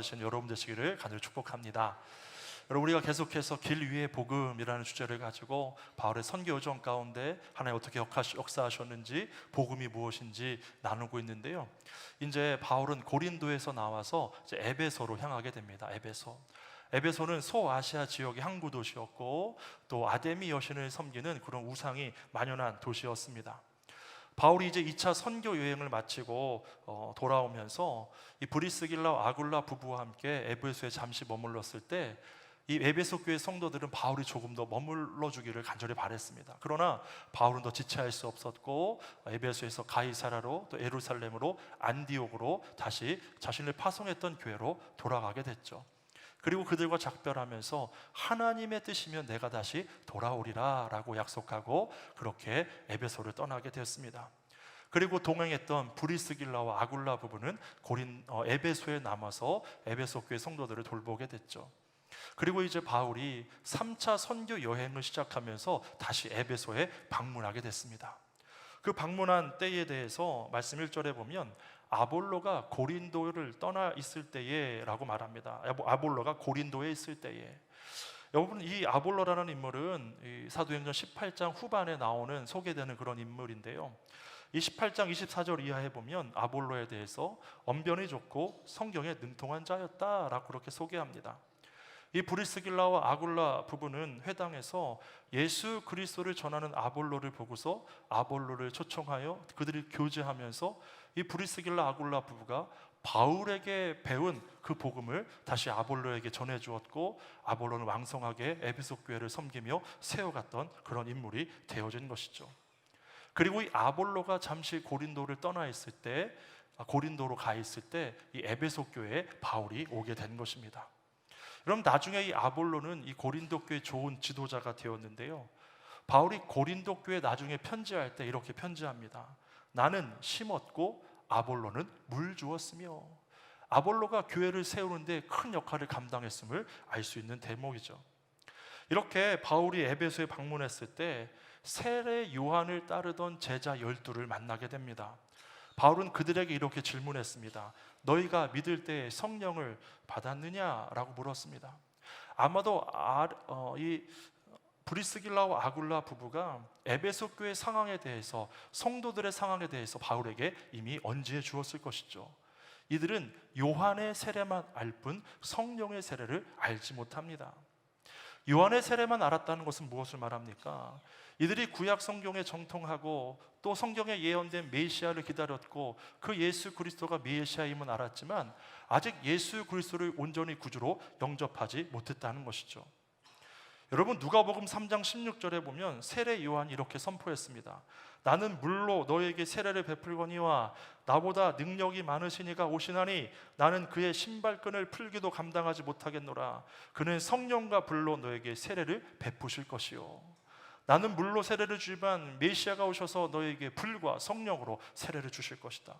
받으신 여러분 되시기를 간절히 축복합니다. 여러분, 우리가 계속해서 길 위의 복음이라는 주제를 가지고 바울의 선교 여정 가운데 하나님 어떻게 역사하셨는지, 복음이 무엇인지 나누고 있는데요. 이제 바울은 고린도에서 나와서 이제 에베소로 향하게 됩니다. 에베소는 소아시아 지역의 항구 도시였고, 또 아데미 여신을 섬기는 그런 우상이 만연한 도시였습니다. 바울이 이제 2차 선교 여행을 마치고 돌아오면서 이 브리스길라와 아굴라 부부와 함께 에베소에 잠시 머물렀을 때, 이 에베소 교회 성도들은 바울이 조금 더 머물러 주기를 간절히 바랬습니다. 그러나 바울은 더 지체할 수 없었고, 에베소에서 가이사라로, 또 예루살렘으로, 안디옥으로 다시 자신을 파송했던 교회로 돌아가게 됐죠. 그리고 그들과 작별하면서 하나님의 뜻이면 내가 다시 돌아오리라 라고 약속하고 그렇게 에베소를 떠나게 되었습니다. 그리고 동행했던 브리스길라와 아굴라 부부는 에베소에 남아서 에베소 교회 성도들을 돌보게 됐죠. 그리고 이제 바울이 3차 선교 여행을 시작하면서 다시 에베소에 방문하게 됐습니다. 그 방문한 때에 대해서 말씀 1절에 보면 아볼로가 고린도를 떠나 있을 때에 라고 말합니다. 아볼로가 고린도에 있을 때에. 여러분, 이 아볼로라는 인물은 이 사도행전 18장 후반에 나오는 소개되는 그런 인물인데요. 이 18장 24절 이하에 보면 아볼로에 대해서 언변이 좋고 성경에 능통한 자였다라고 그렇게 소개합니다. 이 브리스길라와 아굴라 부부는 회당에서 예수 그리스도를 전하는 아볼로를 보고서 아볼로를 초청하여 그들이 교제하면서 이 브리스길라 아굴라 부부가 바울에게 배운 그 복음을 다시 아볼로에게 전해주었고, 아볼로는 왕성하게 에베소 교회를 섬기며 세워갔던 그런 인물이 되어진 것이죠. 그리고 이 아볼로가 잠시 고린도를 떠나 있을 때, 고린도로 가 있을 때 이 에베소 교회에 바울이 오게 된 것입니다. 그럼 나중에 이 아볼로는 이 고린도 교회 좋은 지도자가 되었는데요. 바울이 고린도 교회 나중에 편지할 때 이렇게 편지합니다. 나는 심었고 아볼로는 물 주었으며. 아볼로가 교회를 세우는데 큰 역할을 감당했음을 알 수 있는 대목이죠. 이렇게 바울이 에베소에 방문했을 때 세례 요한을 따르던 제자 12를 만나게 됩니다. 바울은 그들에게 이렇게 질문했습니다. 너희가 믿을 때 성령을 받았느냐라고 물었습니다. 아마도 이 브리스길라와 아굴라 부부가 에베소 교회 상황에 대해서, 성도들의 상황에 대해서 바울에게 이미 언지해 주었을 것이죠. 이들은 요한의 세례만 알 뿐 성령의 세례를 알지 못합니다. 요한의 세례만 알았다는 것은 무엇을 말합니까? 이들이 구약 성경에 정통하고 또 성경에 예언된 메시아를 기다렸고 그 예수 그리스도가 메시아임은 알았지만 아직 예수 그리스도를 온전히 구주로 영접하지 못했다는 것이죠. 여러분, 누가복음 3장 16절에 보면 세례 요한이 이렇게 선포했습니다. 나는 물로 너에게 세례를 베풀거니와 나보다 능력이 많으시니가 오시나니 나는 그의 신발끈을 풀기도 감당하지 못하겠노라. 그는 성령과 불로 너에게 세례를 베푸실 것이요. 나는 물로 세례를 주지만 메시아가 오셔서 너에게 불과 성령으로 세례를 주실 것이다.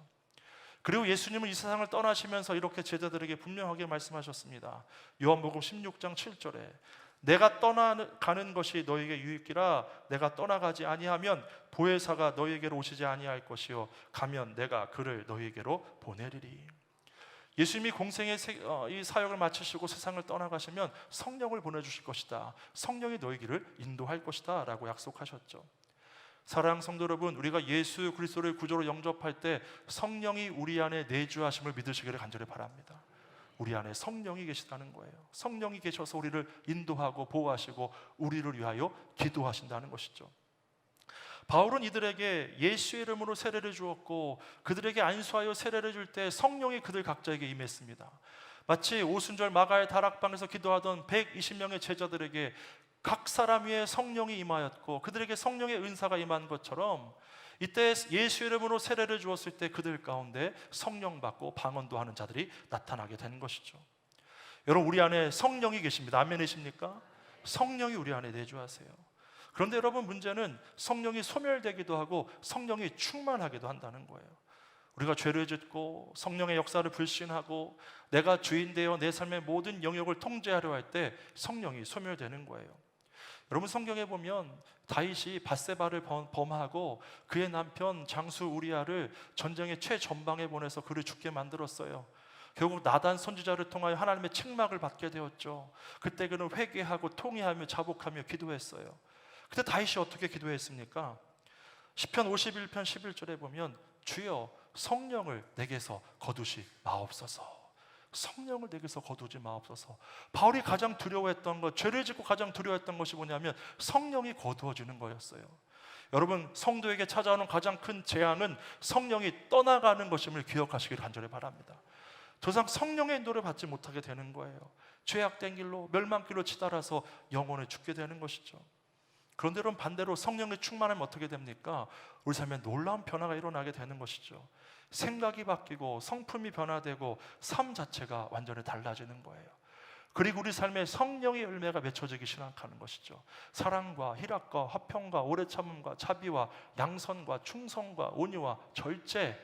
그리고 예수님은 이 세상을 떠나시면서 이렇게 제자들에게 분명하게 말씀하셨습니다. 요한복음 16장 7절에 내가 떠나가는 것이 너에게 유익이라. 내가 떠나가지 아니하면 보혜사가 너에게로 오시지 아니할 것이요 가면 내가 그를 너에게로 보내리리. 예수님이 공생의 이 사역을 마치시고 세상을 떠나가시면 성령을 보내주실 것이다. 성령이 너희 길을 인도할 것이다 라고 약속하셨죠. 사랑하는 성도 여러분, 우리가 예수 그리스도를 구주로 영접할 때 성령이 우리 안에 내주하심을 믿으시기를 간절히 바랍니다. 우리 안에 성령이 계시다는 거예요. 성령이 계셔서 우리를 인도하고 보호하시고 우리를 위하여 기도하신다는 것이죠. 바울은 이들에게 예수의 이름으로 세례를 주었고 그들에게 안수하여 세례를 줄 때 성령이 그들 각자에게 임했습니다. 마치 오순절 마가의 다락방에서 기도하던 120명의 제자들에게 각 사람 위에 성령이 임하였고 그들에게 성령의 은사가 임한 것처럼 이때 예수 이름으로 세례를 주었을 때 그들 가운데 성령 받고 방언도 하는 자들이 나타나게 되는 것이죠. 여러분, 우리 안에 성령이 계십니다. 아멘이십니까? 성령이 우리 안에 내주하세요. 그런데 여러분, 문제는 성령이 소멸되기도 하고 성령이 충만하기도 한다는 거예요. 우리가 죄를 짓고 성령의 역사를 불신하고 내가 주인 되어 내 삶의 모든 영역을 통제하려 할 때 성령이 소멸되는 거예요. 여러분, 성경에 보면 다윗이 밧세바를 범하고 그의 남편 장수 우리아를 전쟁의 최전방에 보내서 그를 죽게 만들었어요. 결국 나단 선지자를 통하여 하나님의 책망을 받게 되었죠. 그때 그는 회개하고 통회하며 자복하며 기도했어요. 그때 다윗이 어떻게 기도했습니까? 시편 51편 11절에 보면 주여 성령을 내게서 거두시 마옵소서. 성령을 내게서 거두지 마옵소서. 바울이 가장 두려워했던 것, 죄를 짓고 가장 두려워했던 것이 뭐냐면 성령이 거두어지는 거였어요. 여러분, 성도에게 찾아오는 가장 큰 재앙은 성령이 떠나가는 것임을 기억하시길 간절히 바랍니다. 더 이상 성령의 인도를 받지 못하게 되는 거예요. 죄악된 길로 멸망길로 치달아서 영혼을 죽게 되는 것이죠. 그런데 여러분, 반대로 성령의 충만하면 어떻게 됩니까? 우리 삶에 놀라운 변화가 일어나게 되는 것이죠. 생각이 바뀌고 성품이 변화되고 삶 자체가 완전히 달라지는 거예요. 그리고 우리 삶에 성령의 열매가 맺혀지기 시작하는 것이죠. 사랑과 희락과 화평과 오래 참음과 자비와 양선과 충성과 온유와 절제,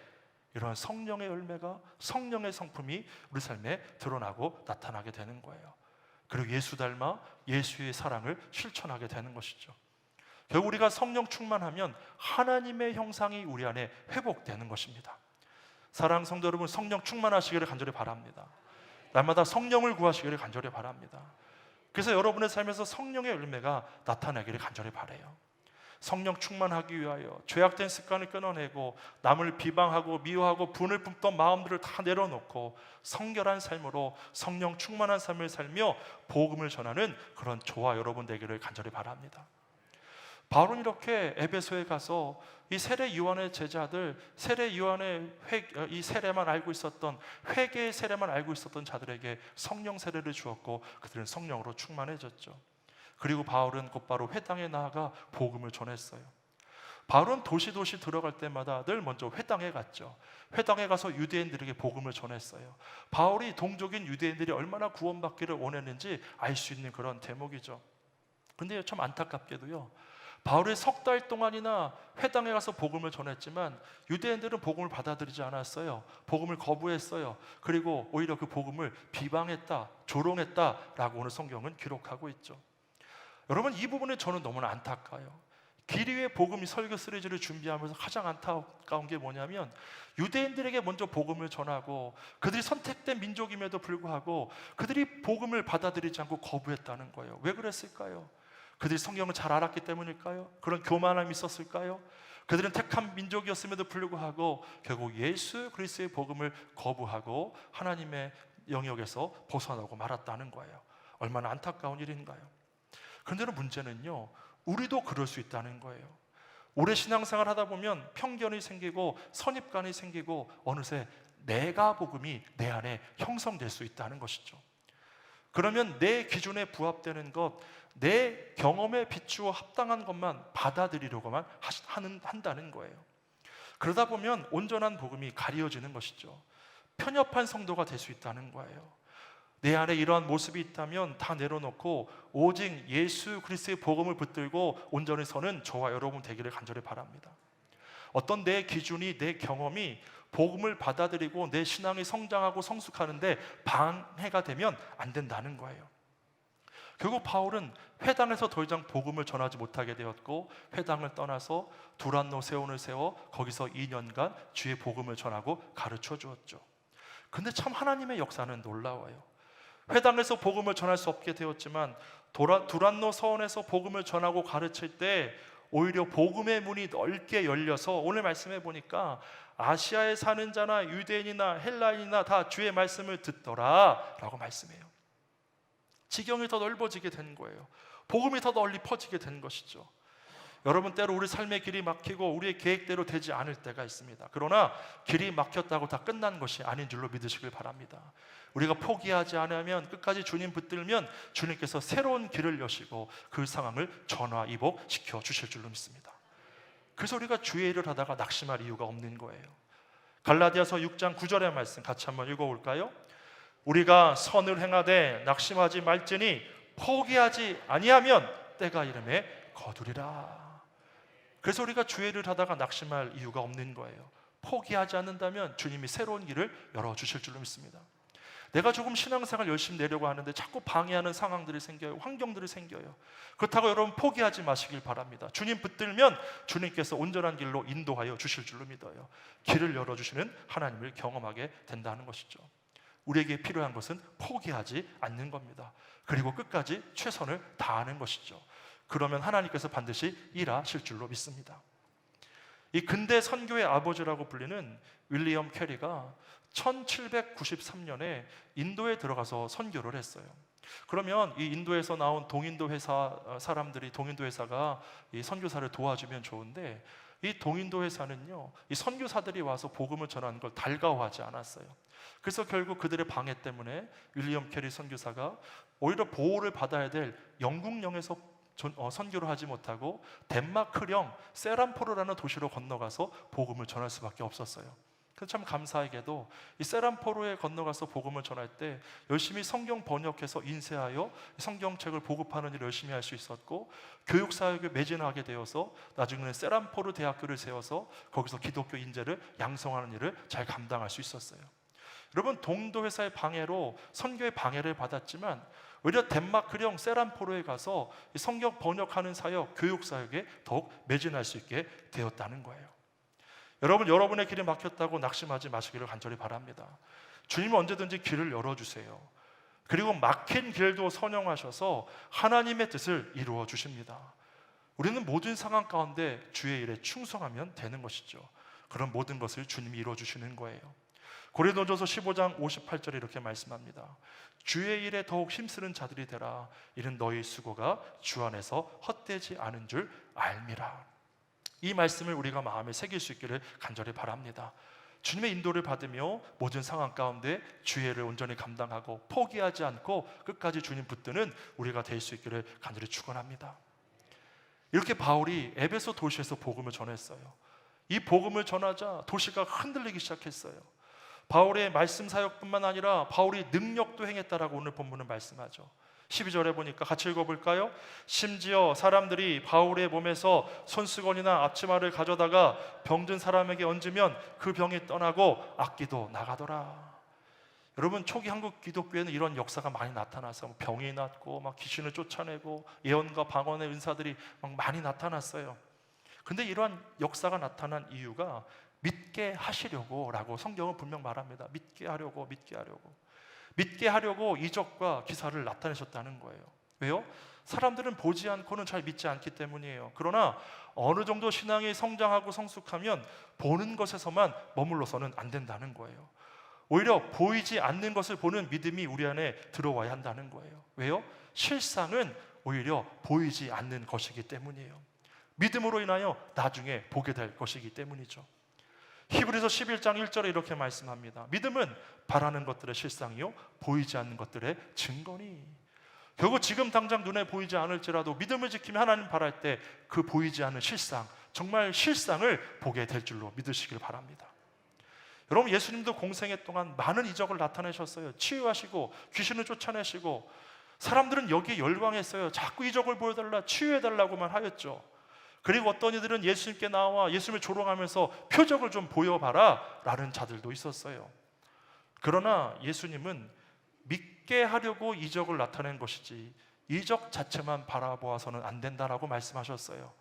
이런 성령의 열매가, 성령의 성품이 우리 삶에 드러나고 나타나게 되는 거예요. 그리고 예수 닮아 예수의 사랑을 실천하게 되는 것이죠. 결국 우리가 성령 충만하면 하나님의 형상이 우리 안에 회복되는 것입니다. 사랑하는 성도 여러분, 성령 충만하시기를 간절히 바랍니다. 날마다 성령을 구하시기를 간절히 바랍니다. 그래서 여러분의 삶에서 성령의 열매가 나타나기를 간절히 바라요. 성령 충만하기 위하여 죄악된 습관을 끊어내고 남을 비방하고 미워하고 분을 뿜던 마음들을 다 내려놓고 성결한 삶으로 성령 충만한 삶을 살며 복음을 전하는 그런 저와 여러분 되기를 간절히 바랍니다. 바울은 이렇게 에베소에 가서 이 세례 요한의 제자들, 세례 요한의 이 세례만 알고 있었던, 회개의 세례만 알고 있었던 자들에게 성령 세례를 주었고 그들은 성령으로 충만해졌죠. 그리고 바울은 곧바로 회당에 나아가 복음을 전했어요. 바울은 도시 들어갈 때마다 늘 먼저 회당에 갔죠. 회당에 가서 유대인들에게 복음을 전했어요. 바울이 동족인 유대인들이 얼마나 구원받기를 원했는지 알 수 있는 그런 대목이죠. 근데 참 안타깝게도요, 바울이 석 달 동안이나 회당에 가서 복음을 전했지만 유대인들은 복음을 받아들이지 않았어요. 복음을 거부했어요. 그리고 오히려 그 복음을 비방했다, 조롱했다라고 오늘 성경은 기록하고 있죠. 여러분, 이 부분에 저는 너무나 안타까워요. 길 위에 복음 설교 시리즈를 준비하면서 가장 안타까운 게 뭐냐면 유대인들에게 먼저 복음을 전하고 그들이 선택된 민족임에도 불구하고 그들이 복음을 받아들이지 않고 거부했다는 거예요. 왜 그랬을까요? 그들이 성경을 잘 알았기 때문일까요? 그런 교만함이 있었을까요? 그들은 택한 민족이었음에도 불구하고 결국 예수 그리스도의 복음을 거부하고 하나님의 영역에서 벗어나고 말았다는 거예요. 얼마나 안타까운 일인가요? 그런데 문제는요, 우리도 그럴 수 있다는 거예요. 오래 신앙생활 하다 보면 편견이 생기고 선입관이 생기고 어느새 내가 복음이 내 안에 형성될 수 있다는 것이죠. 그러면 내 기준에 부합되는 것, 내 경험에 비추어 합당한 것만 받아들이려고만 한다는 거예요. 그러다 보면 온전한 복음이 가려지는 것이죠. 편협한 성도가 될 수 있다는 거예요. 내 안에 이러한 모습이 있다면 다 내려놓고 오직 예수 그리스도의 복음을 붙들고 온전히 서는 저와 여러분 되기를 간절히 바랍니다. 어떤 내 기준이, 내 경험이 복음을 받아들이고 내 신앙이 성장하고 성숙하는데 방해가 되면 안 된다는 거예요. 결국 바울은 회당에서 더 이상 복음을 전하지 못하게 되었고 회당을 떠나서 두란노 세원을 세워 거기서 2년간 주의 복음을 전하고 가르쳐 주었죠. 근데 참 하나님의 역사는 놀라워요. 회당에서 복음을 전할 수 없게 되었지만 두란노 서원에서 복음을 전하고 가르칠 때 오히려 복음의 문이 넓게 열려서 오늘 말씀해 보니까 아시아에 사는 자나 유대인이나 헬라인이나 다 주의 말씀을 듣더라 라고 말씀해요. 지경이 더 넓어지게 된 거예요. 복음이 더 널리 퍼지게 된 것이죠. 여러분, 때로 우리 삶의 길이 막히고 우리의 계획대로 되지 않을 때가 있습니다. 그러나 길이 막혔다고 다 끝난 것이 아닌 줄로 믿으시길 바랍니다. 우리가 포기하지 않으면, 끝까지 주님 붙들면 주님께서 새로운 길을 여시고 그 상황을 전화위복시켜 주실 줄로 믿습니다. 그래서 우리가 주의 일을 하다가 낙심할 이유가 없는 거예요. 갈라디아서 6장 9절의 말씀 같이 한번 읽어볼까요? 우리가 선을 행하되 낙심하지 말지니 포기하지 아니하면 때가 이름에 거두리라. 그래서 우리가 주의 일을 하다가 낙심할 이유가 없는 거예요. 포기하지 않는다면 주님이 새로운 길을 열어주실 줄로 믿습니다. 내가 조금 신앙생활 열심히 내려고 하는데 자꾸 방해하는 상황들이 생겨요. 환경들이 생겨요. 그렇다고 여러분 포기하지 마시길 바랍니다. 주님 붙들면 주님께서 온전한 길로 인도하여 주실 줄로 믿어요. 길을 열어주시는 하나님을 경험하게 된다는 것이죠. 우리에게 필요한 것은 포기하지 않는 겁니다. 그리고 끝까지 최선을 다하는 것이죠. 그러면 하나님께서 반드시 일하실 줄로 믿습니다. 이 근대 선교의 아버지라고 불리는 윌리엄 캐리가 1793년에 인도에 들어가서 선교를 했어요. 그러면 이 인도에서 나온 동인도 회사 사람들이 동인도 회사가 이 선교사를 도와주면 좋은데, 이 동인도 회사는요, 이 선교사들이 와서 복음을 전하는 걸 달가워하지 않았어요. 그래서 결국 그들의 방해 때문에 윌리엄 캐리 선교사가 오히려 보호를 받아야 될 영국령에서 선교를 하지 못하고 덴마크령 세란포르라는 도시로 건너가서 복음을 전할 수밖에 없었어요. 그래서 참 감사하게도 이 세란포르에 건너가서 복음을 전할 때 열심히 성경 번역해서 인쇄하여 성경책을 보급하는 일을 열심히 할 수 있었고, 교육사역에 매진하게 되어서 나중에는 세란포르 대학교를 세워서 거기서 기독교 인재를 양성하는 일을 잘 감당할 수 있었어요. 여러분, 동인도 회사의 방해로 선교의 방해를 받았지만 오히려 덴마크령 세란포르에 가서 성경 번역하는 사역, 교육 사역에 더욱 매진할 수 있게 되었다는 거예요. 여러분, 여러분의 길이 막혔다고 낙심하지 마시기를 간절히 바랍니다. 주님은 언제든지 길을 열어주세요. 그리고 막힌 길도 선용하셔서 하나님의 뜻을 이루어 주십니다. 우리는 모든 상황 가운데 주의 일에 충성하면 되는 것이죠. 그런 모든 것을 주님이 이루어 주시는 거예요. 고린도전서 15장 58절에 이렇게 말씀합니다. 주의 일에 더욱 힘쓰는 자들이 되라. 이는 너희 수고가 주 안에서 헛되지 않은 줄 알미라. 이 말씀을 우리가 마음에 새길 수 있기를 간절히 바랍니다. 주님의 인도를 받으며 모든 상황 가운데 주의 일을 온전히 감당하고 포기하지 않고 끝까지 주님 붙드는 우리가 될 수 있기를 간절히 축원합니다. 이렇게 바울이 에베소 도시에서 복음을 전했어요. 이 복음을 전하자 도시가 흔들리기 시작했어요. 바울의 말씀 사역뿐만 아니라 바울이 능력도 행했다라고 오늘 본문은 말씀하죠. 12절에 보니까 같이 읽어볼까요? 심지어 사람들이 바울의 몸에서 손수건이나 앞치마를 가져다가 병든 사람에게 얹으면 그 병이 떠나고 악기도 나가더라. 여러분, 초기 한국 기독교에는 이런 역사가 많이 나타나서 병이 낫고 막 귀신을 쫓아내고 예언과 방언의 은사들이 막 많이 나타났어요. 근데 이러한 역사가 나타난 이유가 믿게 하시려고 라고 성경은 분명 말합니다. 믿게 하려고 이적과 기사를 나타내셨다는 거예요. 왜요? 사람들은 보지 않고는 잘 믿지 않기 때문이에요. 그러나 어느 정도 신앙이 성장하고 성숙하면 보는 것에서만 머물러서는 안 된다는 거예요. 오히려 보이지 않는 것을 보는 믿음이 우리 안에 들어와야 한다는 거예요. 왜요? 실상은 오히려 보이지 않는 것이기 때문이에요. 믿음으로 인하여 나중에 보게 될 것이기 때문이죠. 히브리서 11장 1절에 이렇게 말씀합니다. 믿음은 바라는 것들의 실상이요 보이지 않는 것들의 증거니. 결국 지금 당장 눈에 보이지 않을지라도 믿음을 지키며 하나님 바랄 때 그 보이지 않는 실상, 정말 실상을 보게 될 줄로 믿으시길 바랍니다. 여러분, 예수님도 공생애 동안 많은 이적을 나타내셨어요. 치유하시고 귀신을 쫓아내시고, 사람들은 여기에 열광했어요. 자꾸 이적을 보여달라, 치유해달라고만 하였죠. 그리고 어떤 이들은 예수님께 나와 예수님을 조롱하면서 표적을 좀 보여봐라 라는 자들도 있었어요. 그러나 예수님은 믿게 하려고 이적을 나타낸 것이지 이적 자체만 바라보아서는 안 된다라고 말씀하셨어요.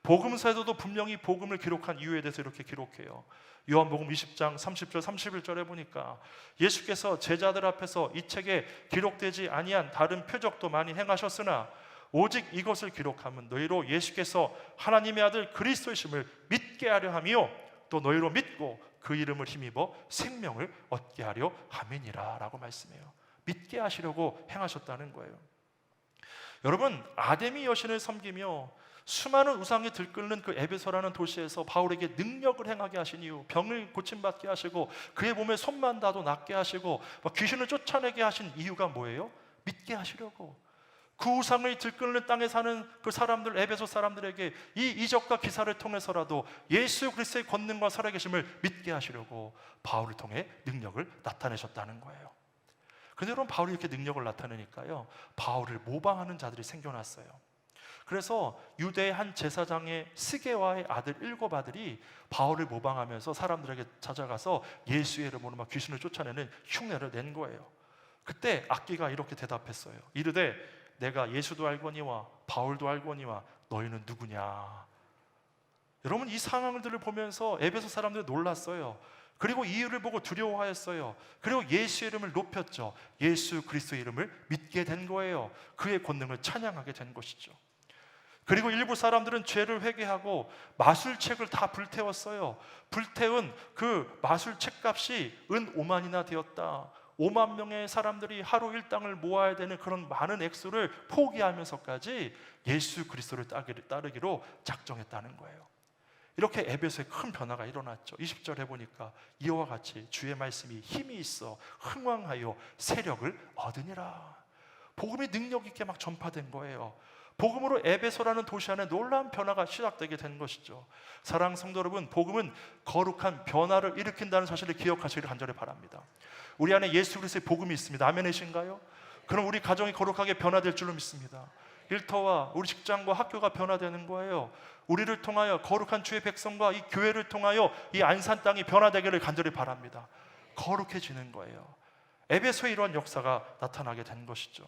복음서에서도 분명히 복음을 기록한 이유에 대해서 이렇게 기록해요. 요한복음 20장 30절 31절에 보니까 예수께서 제자들 앞에서 이 책에 기록되지 아니한 다른 표적도 많이 행하셨으나 오직 이것을 기록하면 너희로 예수께서 하나님의 아들 그리스도이심을 믿게 하려 하며 또 너희로 믿고 그 이름을 힘입어 생명을 얻게 하려 함이니라 라고 말씀해요. 믿게 하시려고 행하셨다는 거예요. 여러분, 아데미 여신을 섬기며 수많은 우상이 들끓는 그 에베소라는 도시에서 바울에게 능력을 행하게 하신 이유, 병을 고침받게 하시고 그의 몸에 손만 닿아도 낫게 하시고 귀신을 쫓아내게 하신 이유가 뭐예요? 믿게 하시려고. 그 우상을 들끓는 땅에 사는 그 사람들, 에베소 사람들에게 이 이적과 기사를 통해서라도 예수 그리스도의 권능과 살아계심을 믿게 하시려고 바울을 통해 능력을 나타내셨다는 거예요. 그런데 여러분, 바울이 이렇게 능력을 나타내니까요, 바울을 모방하는 자들이 생겨났어요. 그래서 유대의 한 제사장의 스게와의 아들 7 아들이 바울을 모방하면서 사람들에게 찾아가서 예수의 이름으로 막 귀신을 쫓아내는 흉내를 낸 거예요. 그때 악기가 이렇게 대답했어요. 이르되 내가 예수도 알거니와 바울도 알거니와 너희는 누구냐. 여러분, 이 상황들을 보면서 에베소 사람들이 놀랐어요. 그리고 이유를 보고 두려워하였어요. 그리고 예수의 이름을 높였죠. 예수 그리스도의 이름을 믿게 된 거예요. 그의 권능을 찬양하게 된 것이죠. 그리고 일부 사람들은 죄를 회개하고 마술책을 다 불태웠어요. 불태운 그 마술책 값이 은 5만이나 되었다. 5만 명의 사람들이 하루 일당을 모아야 되는 그런 많은 액수를 포기하면서까지 예수 그리스도를 따르기로 작정했다는 거예요. 이렇게 에베소에 큰 변화가 일어났죠. 20절에 보니까 이와 같이 주의 말씀이 힘이 있어 흥왕하여 세력을 얻으니라. 복음이 능력 있게 막 전파된 거예요. 복음으로 에베소라는 도시 안에 놀라운 변화가 시작되게 된 것이죠. 사랑하는 성도 여러분, 복음은 거룩한 변화를 일으킨다는 사실을 기억하시기를 간절히 바랍니다. 우리 안에 예수 그리스도의 복음이 있습니다. 아멘이신가요? 그럼 우리 가정이 거룩하게 변화될 줄로 믿습니다. 일터와 우리 직장과 학교가 변화되는 거예요. 우리를 통하여 거룩한 주의 백성과 이 교회를 통하여 이 안산 땅이 변화되기를 간절히 바랍니다. 거룩해지는 거예요. 에베소에 이러한 역사가 나타나게 된 것이죠.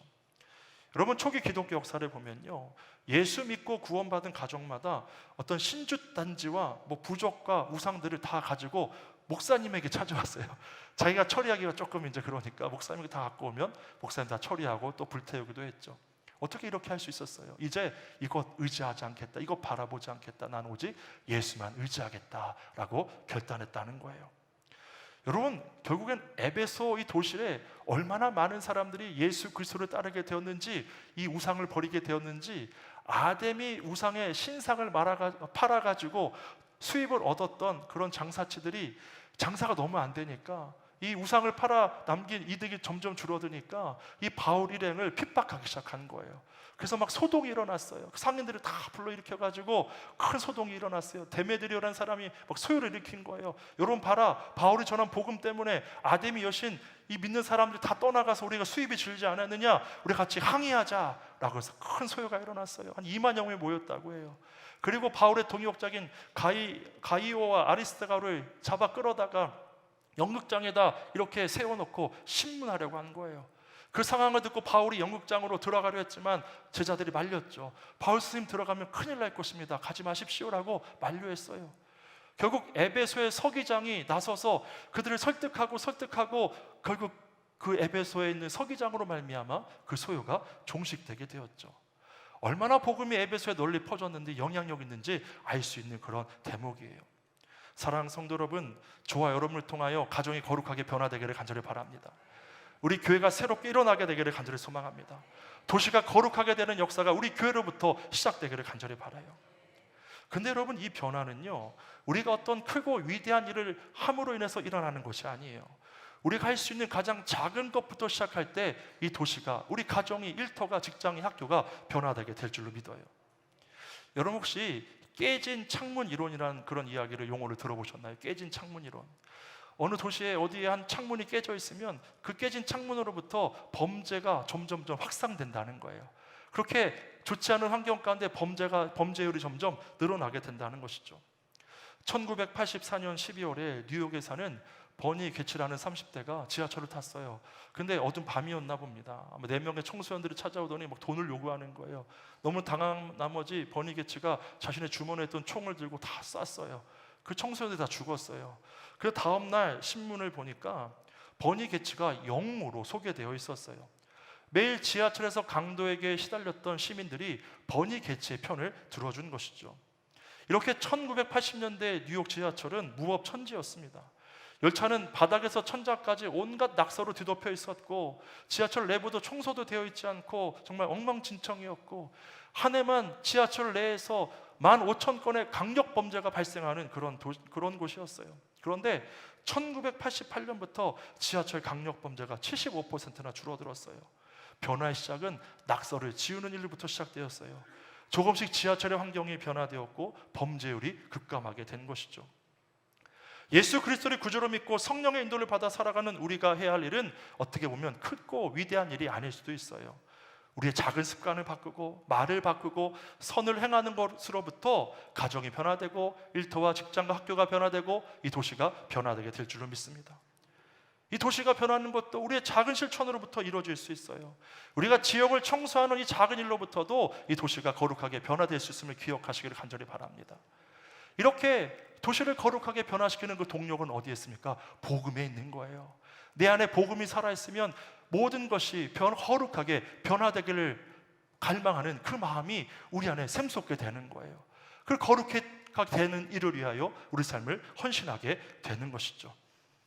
여러분, 초기 기독교 역사를 보면요, 예수 믿고 구원받은 가정마다 어떤 신주단지와 부적과 우상들을 다 가지고 목사님에게 찾아왔어요. 자기가 처리하기가 조금 이제 그러니까 목사님이 다 갖고 오면 목사님 다 처리하고 또 불태우기도 했죠. 어떻게 이렇게 할 수 있었어요? 이제 이것 의지하지 않겠다, 이것 바라보지 않겠다, 난 오직 예수만 의지하겠다라고 결단했다는 거예요. 여러분, 결국엔 에베소 이 도시에 얼마나 많은 사람들이 예수 그리스도를 따르게 되었는지, 이 우상을 버리게 되었는지, 아담이 우상의 신상을 팔아가지고 수입을 얻었던 그런 장사치들이 장사가 너무 안 되니까, 이 우상을 팔아 남긴 이득이 점점 줄어드니까 이 바울 일행을 핍박하기 시작한 거예요. 그래서 막 소동이 일어났어요. 상인들을 다 불러일으켜가지고 큰 소동이 일어났어요. 데메드리오라는 사람이 막 소요를 일으킨 거예요. 여러분 봐라, 바울이 전한 복음 때문에 아데미 여신 이 믿는 사람들 다 떠나가서 우리가 수입이 줄지 않았느냐, 우리 같이 항의하자라고 해서 큰 소요가 일어났어요. 한 2만 명이 모였다고 해요. 그리고 바울의 동역자인 가이오와 아리스타가를 잡아 끌어다가 연극장에다 이렇게 세워놓고 신문하려고 한 거예요. 그 상황을 듣고 바울이 연극장으로 들어가려 했지만 제자들이 말렸죠. 바울 스님 들어가면 큰일 날 것입니다. 가지 마십시오라고 만류했어요. 결국 에베소의 서기장이 나서서 그들을 설득하고 결국 그 에베소에 있는 서기장으로 말미암아 그 소요가 종식되게 되었죠. 얼마나 복음이 에베소에 널리 퍼졌는데 영향력 있는지 알 수 있는 그런 대목이에요. 사랑하는 성도 여러분, 저와 여러분을 통하여 가정이 거룩하게 변화되기를 간절히 바랍니다. 우리 교회가 새롭게 일어나게 되기를 간절히 소망합니다. 도시가 거룩하게 되는 역사가 우리 교회로부터 시작되기를 간절히 바라요. 근데 여러분, 이 변화는요, 우리가 어떤 크고 위대한 일을 함으로 인해서 일어나는 것이 아니에요. 우리가 할 수 있는 가장 작은 것부터 시작할 때 이 도시가, 우리 가정이, 일터가, 직장이, 학교가 변화되게 될 줄로 믿어요. 여러분 혹시 깨진 창문 이론이라는 그런 이야기를, 용어를 들어보셨나요? 깨진 창문 이론. 어느 도시에 어디에 한 창문이 깨져 있으면 그 깨진 창문으로부터 범죄가 점점점 확산된다는 거예요. 그렇게 좋지 않은 환경 가운데 범죄율이 점점 늘어나게 된다는 것이죠. 1984년 12월에 뉴욕에 사는 버니 게츠라는 30대가 지하철을 탔어요. 근데 어두운 밤이었나 봅니다. 아마 4명의 청소년들이 찾아오더니 막 돈을 요구하는 거예요. 너무 당한 나머지 버니 게츠가 자신의 주머니에 있던 총을 들고 다 쐈어요. 그 청소년들이 다 죽었어요. 그 다음날 신문을 보니까 버니 게츠가 영모로 소개되어 있었어요. 매일 지하철에서 강도에게 시달렸던 시민들이 버니 게츠의 편을 들어준 것이죠. 이렇게 1980년대 뉴욕 지하철은 무법천지였습니다. 열차는 바닥에서 천장까지 온갖 낙서로 뒤덮여 있었고, 지하철 내부도 청소도 되어 있지 않고 정말 엉망진창이었고, 한 해만 지하철 내에서 15,000건의 강력 범죄가 발생하는 그런 곳이었어요. 그런데 1988년부터 지하철 강력 범죄가 75%나 줄어들었어요. 변화의 시작은 낙서를 지우는 일부터 시작되었어요. 조금씩 지하철의 환경이 변화되었고 범죄율이 급감하게 된 것이죠. 예수 그리스도를 구주로 믿고 성령의 인도를 받아 살아가는 우리가 해야 할 일은 어떻게 보면 크고 위대한 일이 아닐 수도 있어요. 우리의 작은 습관을 바꾸고 말을 바꾸고 선을 행하는 것으로부터 가정이 변화되고 일터와 직장과 학교가 변화되고 이 도시가 변화되게 될 줄로 믿습니다. 이 도시가 변하는 것도 우리의 작은 실천으로부터 이루어질 수 있어요. 우리가 지역을 청소하는 이 작은 일로부터도 이 도시가 거룩하게 변화될 수 있음을 기억하시기를 간절히 바랍니다. 이렇게 도시를 거룩하게 변화시키는 그 동력은 어디에 있습니까? 복음에 있는 거예요. 내 안에 복음이 살아있으면 모든 것이 거룩하게 변화되기를 갈망하는 그 마음이 우리 안에 샘솟게 되는 거예요. 그 거룩하게 되는 일을 위하여 우리 삶을 헌신하게 되는 것이죠.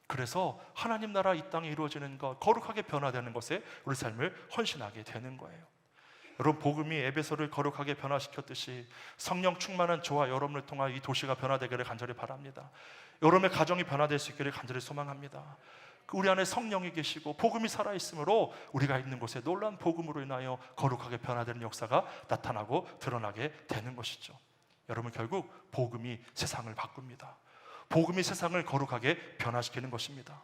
그래서 하나님 나라 이 땅에 이루어지는 것, 거룩하게 변화되는 것에 우리 삶을 헌신하게 되는 거예요. 여러분, 복음이 에베소를 거룩하게 변화시켰듯이 성령 충만한 저와 여러분을 통하여 이 도시가 변화되기를 간절히 바랍니다. 여러분의 가정이 변화될 수 있기를 간절히 소망합니다. 우리 안에 성령이 계시고 복음이 살아있으므로 우리가 있는 곳에 놀라운 복음으로 인하여 거룩하게 변화되는 역사가 나타나고 드러나게 되는 것이죠. 여러분, 결국 복음이 세상을 바꿉니다. 복음이 세상을 거룩하게 변화시키는 것입니다.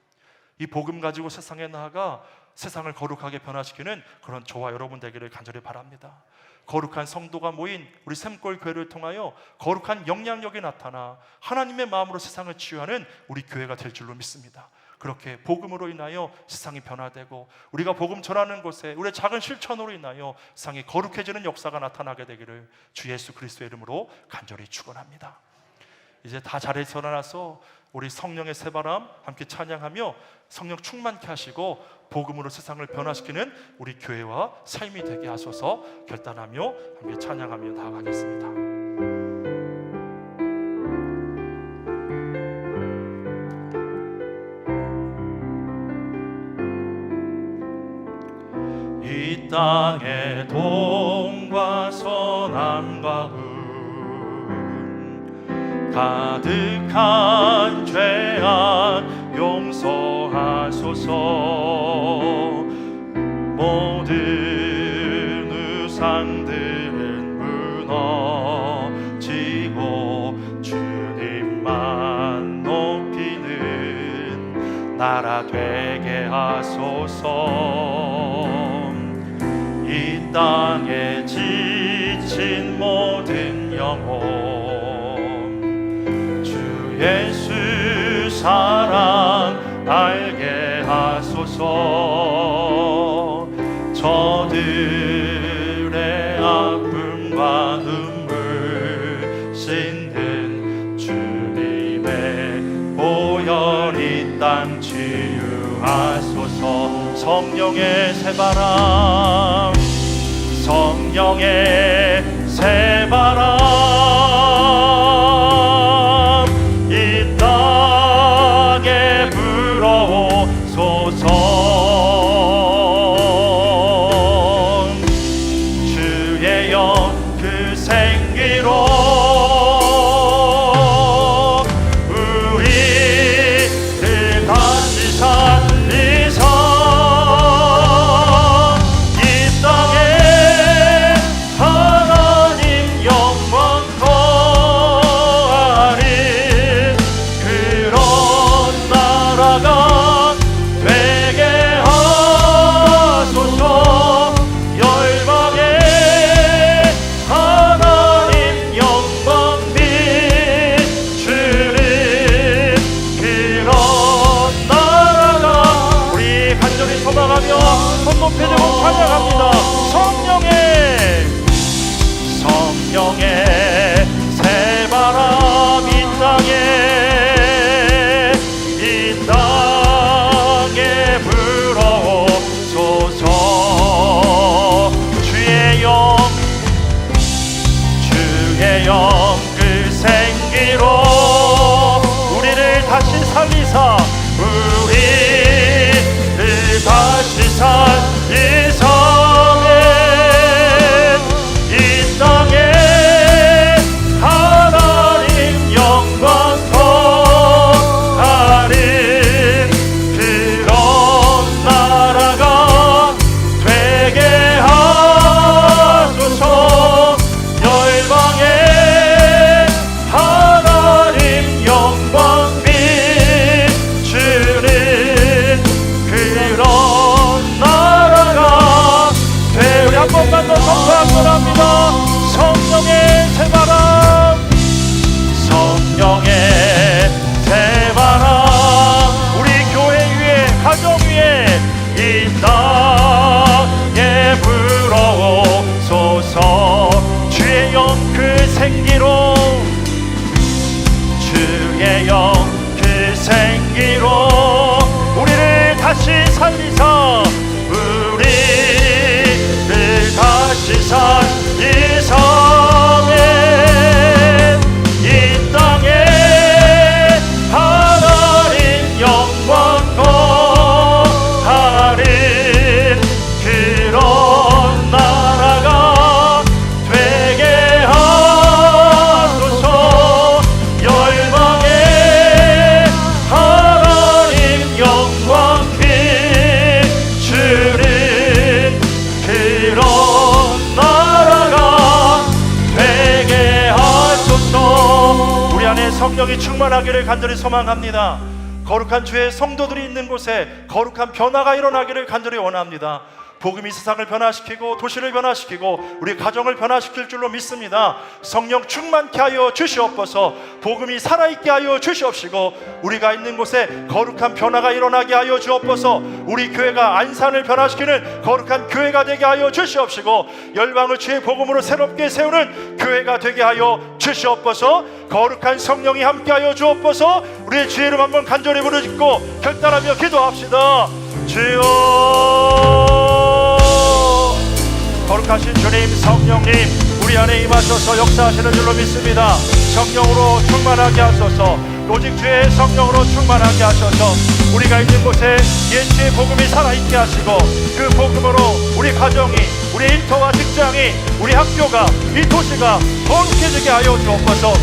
이 복음 가지고 세상에 나아가 세상을 거룩하게 변화시키는 그런 저와 여러분 되기를 간절히 바랍니다. 거룩한 성도가 모인 우리 샘골 교회를 통하여 거룩한 영향력이 나타나 하나님의 마음으로 세상을 치유하는 우리 교회가 될 줄로 믿습니다. 그렇게 복음으로 인하여 세상이 변화되고 우리가 복음 전하는 곳에 우리의 작은 실천으로 인하여 세상이 거룩해지는 역사가 나타나게 되기를 주 예수 그리스도의 이름으로 간절히 축원합니다. 이제 다 자리에서 일어나서 우리 성령의 새바람 함께 찬양하며 성령 충만케 하시고 복음으로 세상을 변화시키는 우리 교회와 삶이 되게 하소서 결단하며 함께 찬양하며 나아가겠습니다. 이 땅의 동과 서남과 가득한 죄악 용서하소서. 모든 우상들은 무너지고 주님만 높이는 나라 되게 하소서. 이 땅에 지친 모든 영혼 예수 사랑 알게 하소서. 저들의 아픔과 눈물 씻는 주님의 보혈 이 땅 치유하소서. 성령의 새바람, 성령의 새바람 이 땅에 불어오소서. 주의 영 그 생기로 우리를 다시 살리사 이 땅에 하나님 영광 거하리. 그런 나라가 되게 하소서. 열방에 하나님 영광 비추는 그런 나라가 우리 간절히 소망하며 손 높여주고 찬양합니다. 성령의 새바람 이 땅에 불어오소서. 주의 영 그 생기로 우리를 다시 살리사 우리를 다시 살리사 이 땅에 하나님 영광 거하는 그런 나라가 되게 하소서. 열방에 하나님 영광 비추는 그런 나라가 우리 한 번만 더 선포하곤 합니다. 성령의 새바람, 성령의 새바람 우리 교회 위에 가정 위에 이 땅에 불어오소서. 주의 영 그 생기로 주의 주의 영 그 생기로 우리를 다시 살리사 우리를 다시 살리사매 이 땅에 하나님 영광 거하는 그런 나라가 되게 하소서. 열방에 하나님 영광 비추는 그런 나라가 되게 하소서. 우리 안에 성령이 충만하기를 간절히 소망합니다. 거룩한 주의 성도들이 있는 곳에 거룩한 변화가 일어나기를 간절히 원합니다. 복음이 세상을 변화시키고 도시를 변화시키고 우리 가정을 변화시킬 줄로 믿습니다. 성령 충만케 하여 주시옵소서. 복음이 살아있게 하여 주시옵시고 우리가 있는 곳에 거룩한 변화가 일어나게 하여 주옵소서. 우리 교회가 안산을 변화시키는 거룩한 교회가 되게 하여 주시옵시고 열방을 주의 복음으로 새롭게 세우는 교회가 되게 하여 주시옵소서. 거룩한 성령이 함께하여 주옵소서. 우리의 주의 이름 한번 간절히 부르짖고 결단하며 기도합시다. 주여, 거룩하신 주님, 성령님 우리 안에 임하셔서 역사하시는 줄로 믿습니다. 성령으로 충만하게 하소서. 오직 주의 성령으로 충만하게 하셔서 우리가 있는 곳에 예수의 복음이 살아있게 하시고 그 복음으로 우리 가정이, 우리 일터와 직장이, 우리 학교가, 이 도시가 거룩해지게 하여 주옵소서.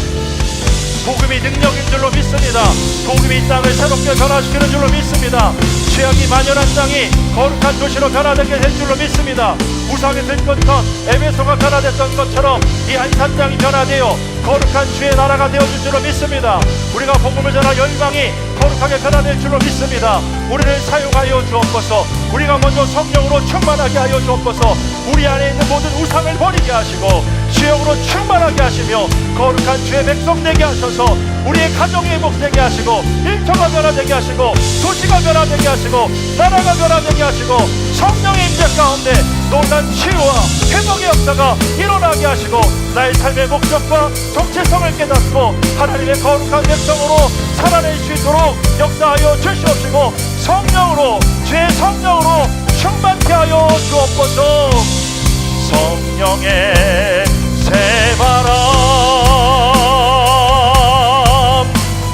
복음이 능력인 줄로 믿습니다. 복음이 이 땅을 새롭게 변화시키는 줄로 믿습니다. 죄악이 만연한 땅이 거룩한 도시로 변화되게 될 줄로 믿습니다. 우상에 들었던 에베소가 변화됐던 것처럼 이 안산 땅이 변화되어 거룩한 주의 나라가 되어질 줄로 믿습니다. 우리가 복음을 전하 열방이 거룩하게 변화될 줄로 믿습니다. 우리를 사용하여 주옵소서. 우리가 먼저 성령으로 충만하게 하여 주옵소서. 우리 안에 있는 모든 우상을 버리게 하시고 주영으로 충만하게 하시며 거룩한 주의 백성 되게 하셔서 우리의 가정이 회복되게 하시고 일터가 변화되게 하시고 도시가 변화되게 하시고 나라가 변화되게 하시고 성령의 임재 가운데 놀란 치유와 회복의 역사가 일어나게 하시고 나의 삶의 목적과 정체성을 깨닫고 하나님의 거룩한 백성으로 살아낼 수 있도록 역사하여 주시옵시고 성령으로, 주의 성령으로 충만케 하여 주옵소서. 성령의 새바람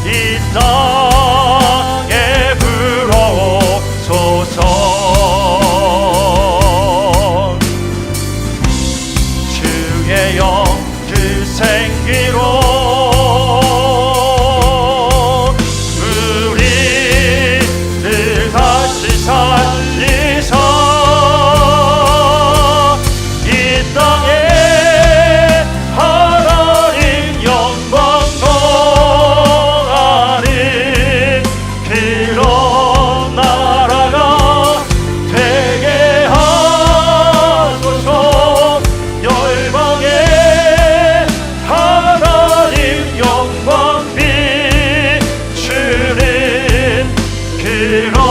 이 땅에 불어오소서. 주의 영 그 생기로 우리를 다시 살리사 이 땅에 하나님 영광 거하는 그런 나라가 되게 하소서. 열방에 하나님 영광 비추는 그런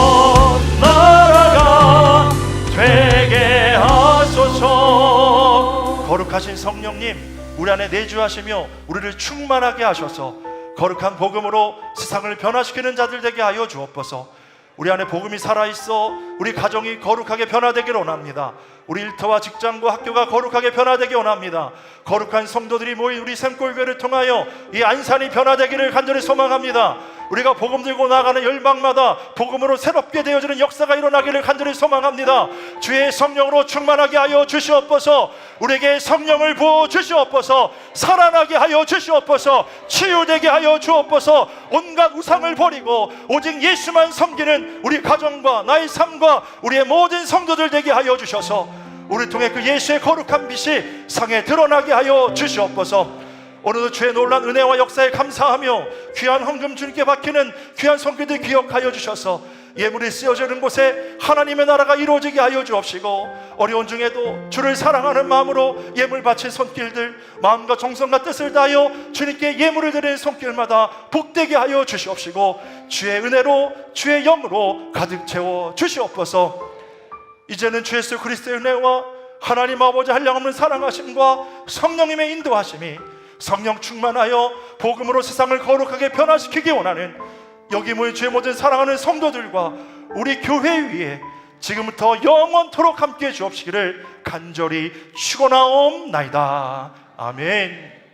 나라가 되게 하소서. 거룩하신 성령님 우리 안에 내주하시며 우리를 충만하게 하셔서 거룩한 복음으로 세상을 변화시키는 자들 되게 하여 주옵소서. 우리 안에 복음이 살아있어 우리 가정이 거룩하게 변화되기를 원합니다. 우리 일터와 직장과 학교가 거룩하게 변화되기 원합니다. 거룩한 성도들이 모인 우리 샘골교회를 통하여 이 안산이 변화되기를 간절히 소망합니다. 우리가 복음 들고 나가는 열방마다 복음으로 새롭게 되어지는 역사가 일어나기를 간절히 소망합니다. 주의 성령으로 충만하게 하여 주시옵소서. 우리에게 성령을 부어 주시옵소서. 살아나게 하여 주시옵소서. 치유되게 하여 주옵소서. 온갖 우상을 버리고 오직 예수만 섬기는 우리 가정과 나의 삶과 우리의 모든 성도들 되게 하여 주셔서 우리 통해 그 예수의 거룩한 빛이 상에 드러나게 하여 주시옵소서. 오늘도 주의 놀란 은혜와 역사에 감사하며 귀한 헌금 주님께 바치는 귀한 손길들 기억하여 주셔서 예물이 쓰여지는 곳에 하나님의 나라가 이루어지게 하여 주옵시고 어려운 중에도 주를 사랑하는 마음으로 예물 바친 손길들 마음과 정성과 뜻을 다하여 주님께 예물을 드리는 손길마다 복되게 하여 주시옵시고 주의 은혜로 주의 영으로 가득 채워 주시옵소서. 이제는 주 예수 그리스도의 은혜와 하나님 아버지 한량없는 사랑하심과 성령님의 인도하심이 성령 충만하여 복음으로 세상을 거룩하게 변화시키기 원하는 여기 모인 주의 모든 사랑하는 성도들과 우리 교회 위에 지금부터 영원토록 함께해 주옵시기를 간절히 축원하옵나이다. 아멘.